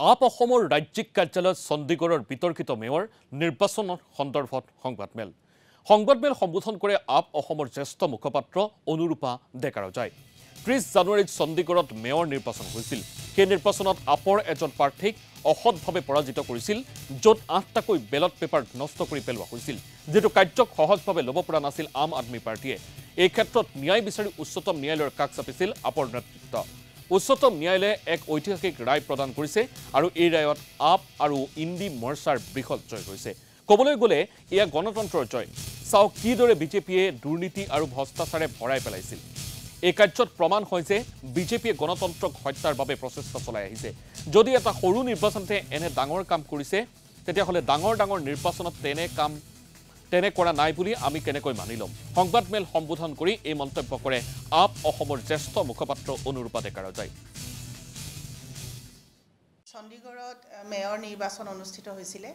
Up অসমৰ ৰাজ্যিক কাৰ্যালয়ত চণ্ডীগড়ৰ বিতৰ্কিত মেয়ৰ নিৰ্বাচনৰ সন্দৰ্ভত সংবাদমেল সম্বোধন কৰে আপ অসমৰ জ্যেষ্ঠ মুখপাত্ৰ অনুৰূপা ডেকা ৰজাই। 30 জানুৱাৰীত চণ্ডীগড়ত মেয়ৰ নিৰ্বাচন হৈছিল। সেই নিৰ্বাচনত আপৰ এজন প্ৰাৰ্থীক অসৎভাৱে পৰাজিত কৰিছিল, য'ত 8টাকৈ বেলট পেপাৰ নষ্ট কৰি পেলোৱা হৈছিল, যিটো কাৰ্যক সহজভাৱে ল'ব পৰা নাছিল আম আদমি পাৰ্টীয়ে। এই ক্ষেত্ৰত ন্যায় বিচাৰি উচ্চতম ন্যায়ালয়ৰ কাষ চাপিছিল আপৰ নেতৃত্ব। উচ্চতম ন্যায়ালয়ে এক ঐতিহাসিক ৰায় প্ৰদান কৰিছে আৰু এই ৰায়ত আপ আৰু ইণ্ডি মৰ্চাৰ বৃহৎ জয় হৈছে। ক'বলৈ গ'লে এয়া গণতন্ত্ৰৰ জয়। চাওক কিদৰে বিজেপিয়ে দুৰ্নীতি আৰু ভ্ৰষ্টাচাৰে ভৰাই পেলাইছিল। এই কাৰ্যত প্ৰমাণ হয় যে বিজেপিয়ে গণতন্ত্ৰক হত্যাৰ বাবে প্ৰচেষ্টা চলাই আহিছে। যদি এটা সৰু নিৰ্বাচনতে এনে ডাঙৰ কাম কৰিছে, তেতিয়াহ'লে ডাঙৰ নিৰ্বাচনত তেনে কৰা নাই বুলি আমি কেনেকৈ মানি ল'ম। সংবাদমেল সম্বোধন কৰি এই মন্তব্য কৰে আপ অসমৰ জ্যেষ্ঠ মুখপাত্ৰ অনুৰূপা ডেকা ৰজাই। চণ্ডীগড়ত মেয়ৰ নিৰ্বাচন অনুষ্ঠিত হৈছিলে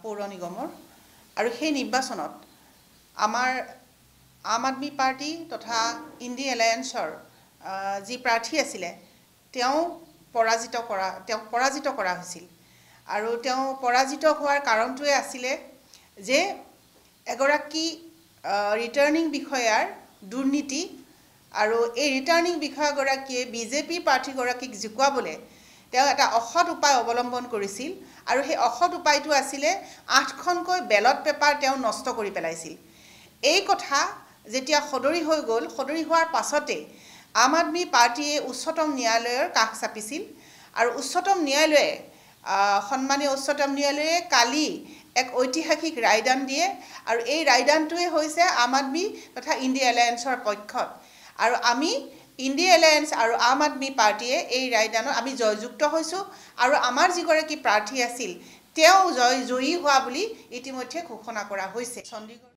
পৌৰ নিগমৰ, আৰু সেই নিৰ্বাচনত আমাৰ আম আদমি পাৰ্টি তথা ইণ্ডি এলায়েন্সৰ যি প্ৰাৰ্থী আছিলে তেওঁক পৰাজিত কৰা হৈছিল। আৰু তেওঁ পৰাজিত হোৱাৰ কাৰণটোৱে আছিলে যে এগৰাকী ৰিটাৰ্ণিং বিষয়াৰ দুৰ্নীতি, আৰু এই ৰিটাৰ্ণিং বিষয়াগৰাকীয়ে বিজেপি প্ৰাৰ্থীগৰাকীক জিকুৱাবলৈ তেওঁ এটা অসৎ উপায় অৱলম্বন কৰিছিল, আৰু সেই অসৎ উপায়টো আছিলে 8খনকৈ বেলট পেপাৰ তেওঁ নষ্ট কৰি পেলাইছিল। এই কথা যেতিয়া সদৰি হৈ গ'ল, সদৰি হোৱাৰ পাছতে আম আদমি পাৰ্টীয়ে উচ্চতম ন্যায়ালয়ৰ কাষ চাপিছিল, আৰু সন্মানীয় উচ্চতম ন্যায়ালয়ে কালি এক ঐতিহাসিক ৰায়দান দিয়ে, আৰু এই ৰায়দানটোৱে হৈছে আম আদমি তথা ইণ্ডি এলায়েন্সৰ পক্ষত। আৰু আমি ইণ্ডি এলায়েন্স আৰু আম আদমি পাৰ্টীয়ে এই ৰায়দানত আমি জয়যুক্ত হৈছোঁ, আৰু আমাৰ যিগৰাকী প্ৰাৰ্থী আছিল তেওঁ জয়ী হোৱা বুলি ইতিমধ্যে ঘোষণা কৰা হৈছে। চণ্ডীগড়